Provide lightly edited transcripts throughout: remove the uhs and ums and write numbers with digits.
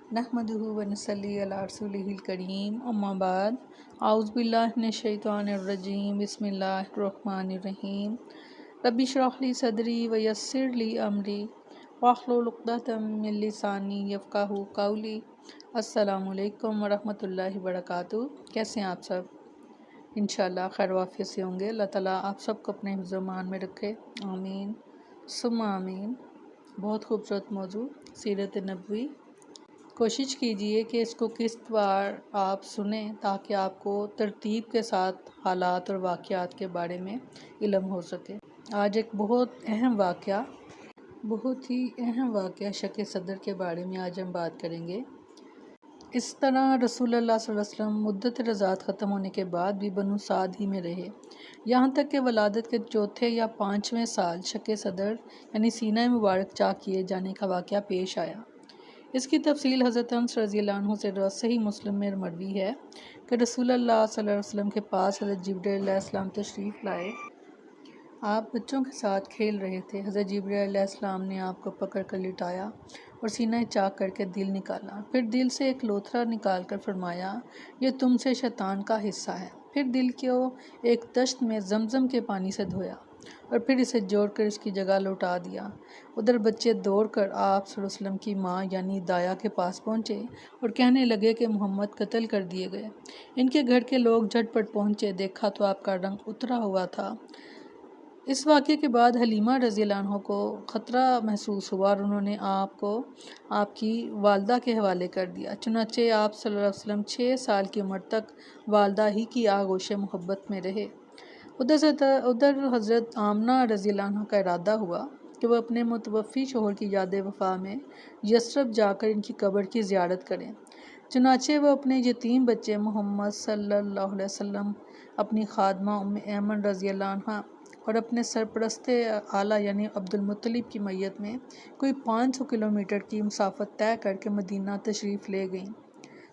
नहमदुहु व नसल्ली अला रसूलिहिल करीम अम्मा बाद आउज़ु बिल्लाहि मिनश शैतानिर रजीम बिस्मिल्लाहिर रहमानिर रहीम रब्बि इश्रह ली सदरी व यस्सिर ली अमरी वाहलुल उक़दतम मिन लिसानी यफ़क़हू क़ौली। अस्सलामु अलैकुम व रहमतुल्लाहि व बरकातुहू। कैसे हैं आप सब? इंशाअल्लाह खैर वाफ़ियत से होंगे। अल्लाह ताला आप सबको अपने हिफ़्ज़-ओ-मान में रखे, आमीन सुम्मा आमीन। बहुत खूबसूरत मौजू सीरत नबवी। कोशिश कीजिए कि इसको किस्त बार आप सुने ताकि आपको तरतीब के साथ हालात और वाक़यात के बारे में इल्म हो सके। आज एक बहुत ही अहम वाक़या शक सदर के बारे में आज हम बात करेंगे। इस तरह रसूलुल्लाह सल्लल्लाहु अलैहि वसल्लम मुद्दत रज़ात ख़त्म होने के बाद भी बनु साद ही में रहे, यहाँ तक कि वलादत के चौथे या पाँचवें साल शक सदर यानी सीना मुबारक चाक किए जाने का वाक़या पेश आया। इसकी तफसील हज़रत अनस रज़ियल्लाहु अन्हु से सही मुस्लिम में मरवी है कि रसूलुल्लाह सल्लल्लाहु अलैहि वसल्लम के पास हज़रत जिब्रील अलैहिस्सलाम तशरीफ़ लाए। आप बच्चों के साथ खेल रहे थे। हज़रत जिब्रील अलैहिस्सलाम ने आपको पकड़ कर लिटाया और सीना चाक करके दिल निकाला। फिर दिल से एक लोथरा निकाल कर फरमाया, ये तुमसे शैतान का हिस्सा है। फिर दिल को एक तश्त में ज़मज़म के पानी से धोया और फिर इसे जोड़कर इसकी जगह लौटा दिया। उधर बच्चे दौड़कर आप सल्लल्लाहु अलैहि वसल्लम की माँ यानी दाया के पास पहुँचे और कहने लगे कि मोहम्मद कत्ल कर दिए गए। इनके घर के लोग झटपट पहुँचे, देखा तो आपका रंग उतरा हुआ था। इस वाक़े के बाद हलीमा रज़ियल्लाहु अन्हा को ख़तरा महसूस हुआ और उन्होंने आपको आपकी वालदा के हवाले कर दिया। चुनाचे आप सल्लल्लाहु अलैहि वसल्लम 6 साल की उम्र तक वालदा ही की आगोश मोहब्बत में रहे। उधर हज़रत आमना रज़ियल्लाहु अन्हा का इरादा हुआ कि वह अपने मुतवफ़ी शोहर की याद वफ़ा में यसरब जाकर इनकी कब्र की ज़ियारत करें। चुनाचे वह अपने यतीम बच्चे मोहम्मद सल्लल्लाहु अलैहि वसल्लम, अपनी खादमा उम्मे ऐमन रज़ियल्लाहु अन्हा और अपने सरपरस्ते आला यानी अब्दुल मुत्तलिब की मैयत में कोई 500 किलोमीटर की मुसाफत तय करके मदीना तशरीफ़ ले गईं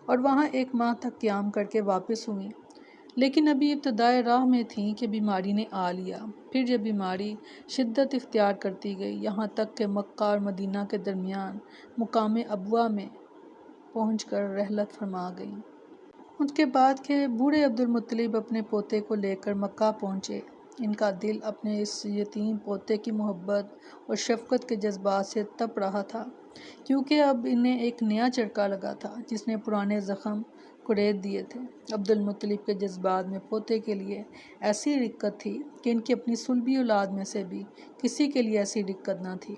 और वहाँ 1 माह तक क़याम करके वापस हुईं। लेकिन अभी इब्तदाए राह में थीं कि बीमारी ने आ लिया। फिर जब बीमारी शिद्दत इख्तियार करती गई, यहाँ तक कि मक्का और मदीना के दरमियान मुकाम अबवा में पहुंचकर रहलत फरमा गईं। उसके बाद के बूढ़े अब्दुल मुत्तलिब अपने पोते को लेकर मक्का पहुँचे। इनका दिल अपने इस यतीम पोते की मोहब्बत और शफ़क़त के जज्बात से तप रहा था, क्योंकि अब इन्हें एक नया चरका लगा था जिसने पुराने ज़ख़म कुरेद दिए थे। अब्दुल मुत्तलिब के जज्बात में पोते के लिए ऐसी रिक्कत थी कि इनकी अपनी सुलभी औलाद में से भी किसी के लिए ऐसी रिक्कत न थी।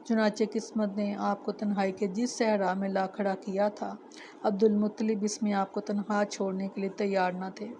चुनाचे किस्मत ने आपको तन्हाई के जिस सहरा में ला खड़ा किया था, अब्दुल मुत्तलिब इसमें आपको तन्हा छोड़ने के लिए तैयार न थे,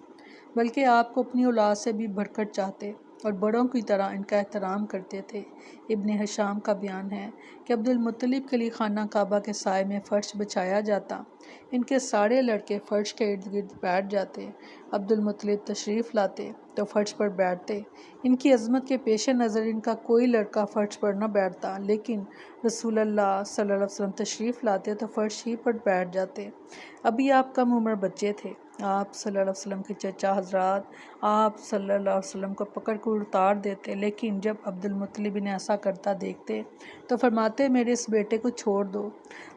बल्कि आपको अपनी औलाद से भी बढ़कर चाहते और बड़ों की तरह इनका एहतराम करते थे। इब्ने हिशाम का बयान है कि अब्दुल मुत्तलिब के लिए खाना काबा के साए में फ़र्श बिछाया जाता। इनके सारे लड़के फ़र्श के इर्द गिर्द बैठ जाते। अब्दुल मुत्तलिब तशरीफ़ लाते तो फ़र्श पर बैठते। इनकी अज़मत के पेश नज़र इनका कोई लड़का फ़र्श पर न बैठता, लेकिन रसूलुल्लाह सल्लल्लाहु अलैहि वसल्लम तशरीफ़ लाते तो फ़र्श ही पर बैठ जाते। अभी आप कम उम्र बच्चे थे। आप सल्लल्लाहु अलैहि वसल्लम के चचा हज़रात आप सल्लल्लाहु अलैहि वसल्लम को पकड़ कर उतार देते, लेकिन जब अब्दुल मुत्तलिब इन्हें ऐसा करता देखते तो फरमाते, मेरे इस बेटे को छोड़ दो,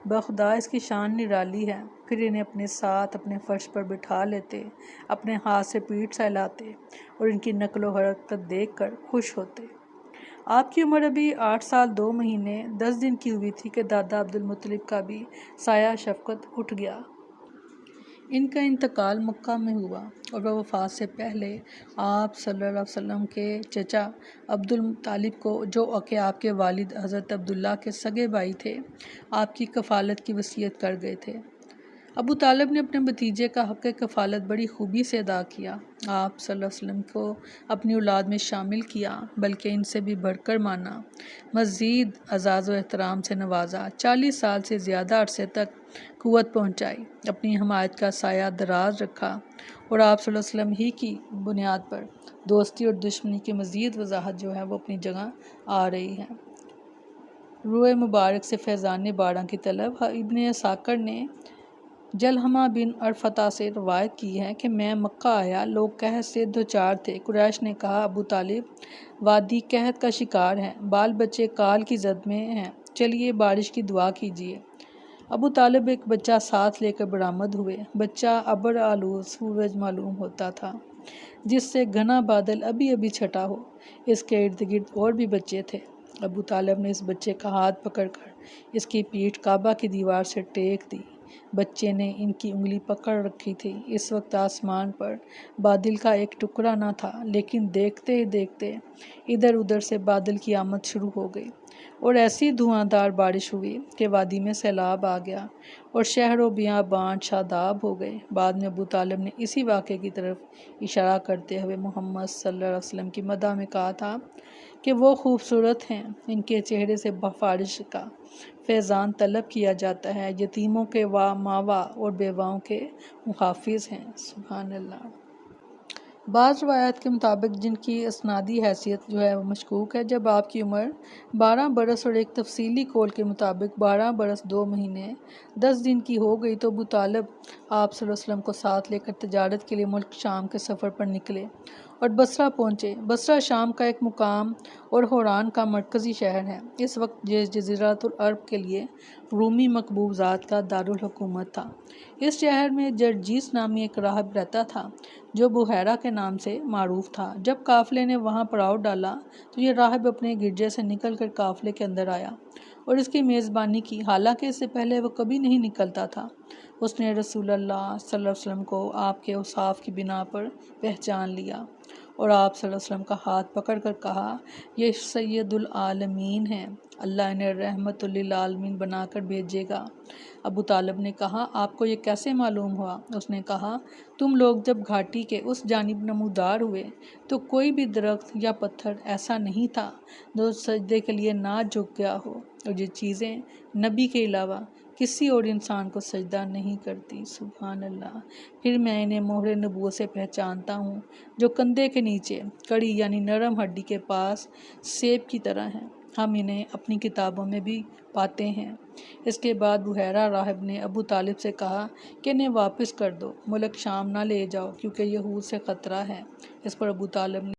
बखुदा इसकी शान निराली है। फिर इन्हें अपने साथ अपने फ़र्श पर बिठा लेते, अपने हाथ से पीठ सहलाते और इनकी नकलो हरकत देख कर खुश होते। आपकी उम्र अभी 8 साल 2 महीने 10 दिन की हुई थी कि दादा अब्दुल मुत्तलिब का भी साया शफ़क़त उठ गया। इनका इंतकाल मक्का में हुआ और वह वफ़ात से पहले आप सल्लल्लाहु अलैहि वसल्लम के चचा अब्दुल मुत्तलिब को, जो कि आपके वालिद हज़रत अब्दुल्ला के सगे भाई थे, आपकी कफ़ालत की वसीयत कर गए थे। अबू तालिब ने अपने भतीजे का हक़ कफ़ालत बड़ी खूबी से अदा किया। आप सल्लल्लाहु अलैहि वसल्लम को अपनी औलाद में शामिल किया, बल्कि इनसे भी बढ़कर माना, मज़ीद अज़ाज़ व एहतराम से नवाजा। 40 साल से ज़्यादा अरसे तक क़ुव्वत पहुँचाई, अपनी हमायत का साया दराज रखा और आप सल्लल्लाहु अलैहि वसल्लम ही की बुनियाद पर दोस्ती और दुश्मनी की मज़ीद वजाहत जो है वो अपनी जगह आ रही है। रूए मुबारक से फैज़ान बाड़ा की तलब। इब्ने साकर ने जलहमा बिन अरफता से रवायत की है कि मैं मक्का आया, लोग कहत से दो चार थे। कुरैश ने कहा, अबू तालिब वादी कहत का शिकार है, बाल बच्चे काल की जद में हैं, चलिए बारिश की दुआ कीजिए। ابو طالب ایک بچہ ساتھ لے کر برآمد ہوئے۔ بچہ ابر آلود سورج معلوم ہوتا تھا، جس سے گھنا بادل ابھی ابھی چھٹا ہو۔ اس کے ارد گرد اور بھی بچے تھے۔ ابو طالب نے اس بچے کا ہاتھ پکڑ کر اس کی پیٹھ کعبہ کی دیوار سے ٹیک دی۔ بچے نے ان کی انگلی پکڑ رکھی تھی۔ اس وقت آسمان پر بادل کا ایک ٹکڑا نہ تھا، لیکن دیکھتے ہی دیکھتے ادھر ادھر سے بادل کی آمد شروع ہو گئی اور ایسی دھواں دار بارش ہوئی کہ وادی میں سیلاب آ گیا اور شہر و بیابان شاداب ہو گئے۔ بعد میں ابو طالب نے اسی واقعے کی طرف اشارہ کرتے ہوئے محمد صلی اللہ علیہ وسلم کی مدح میں کہا تھا کہ وہ خوبصورت ہیں، ان کے چہرے سے بارش کا فیضان طلب کیا جاتا ہے، یتیموں کے ماوا اور بیواؤں کے محافظ ہیں۔ سبحان اللہ۔ بعض روایات کے مطابق، جن کی اسنادی حیثیت وہ مشکوک ہے، جب آپ کی عمر 12 برس اور ایک تفصیلی قول کے مطابق 12 برس 2 مہینے 10 دن کی ہو گئی تو ابو طالب آپ صلی اللہ علیہ وسلم کو ساتھ لے کر تجارت کے لیے ملک شام کے سفر پر نکلے اور بصرہ پہنچے۔ بصرہ شام کا ایک مقام اور حوران کا مرکزی شہر ہے۔ اس وقت یہ جزیرۃ العرب کے لیے رومی مقبوضات کا دارالحکومت تھا۔ اس شہر میں جرجیس نامی ایک راہب رہتا تھا جو بحیرہ کے نام سے معروف تھا۔ جب قافلے نے وہاں پڑاؤ ڈالا تو یہ راہب اپنے گرجے سے نکل کر قافلے کے اندر آیا اور اس کی میزبانی کی، حالانکہ اس سے پہلے وہ کبھی نہیں نکلتا تھا۔ اس نے رسول اللہ صلی اللہ علیہ وسلم کو آپ کے اوصاف کی بنا پر پہچان لیا اور آپ صلی اللہ علیہ وسلم کا ہاتھ پکڑ کر کہا، یہ سید العالمین ہیں، اللہ انہیں رحمت للعالمین بنا کر بھیجے گا۔ ابو طالب نے کہا، آپ کو یہ کیسے معلوم ہوا؟ اس نے کہا، تم لوگ جب گھاٹی کے اس جانب نمودار ہوئے تو کوئی بھی درخت یا پتھر ایسا نہیں تھا جو سجدے کے لیے نہ جھک گیا ہو، اور یہ چیزیں نبی کے علاوہ کسی اور انسان کو سجدہ نہیں کرتی۔ سبحان اللہ۔ پھر میں انہیں مہر نبوت سے پہچانتا ہوں جو کندھے کے نیچے کڑی یعنی نرم ہڈی کے پاس سیب کی طرح ہیں۔ ہم انہیں اپنی کتابوں میں بھی پاتے ہیں۔ اس کے بعد بحیرہ راہب نے ابو طالب سے کہا کہ انہیں واپس کر دو، ملک شام نہ لے جاؤ کیونکہ یہود سے خطرہ ہے۔ اس پر ابو طالب نے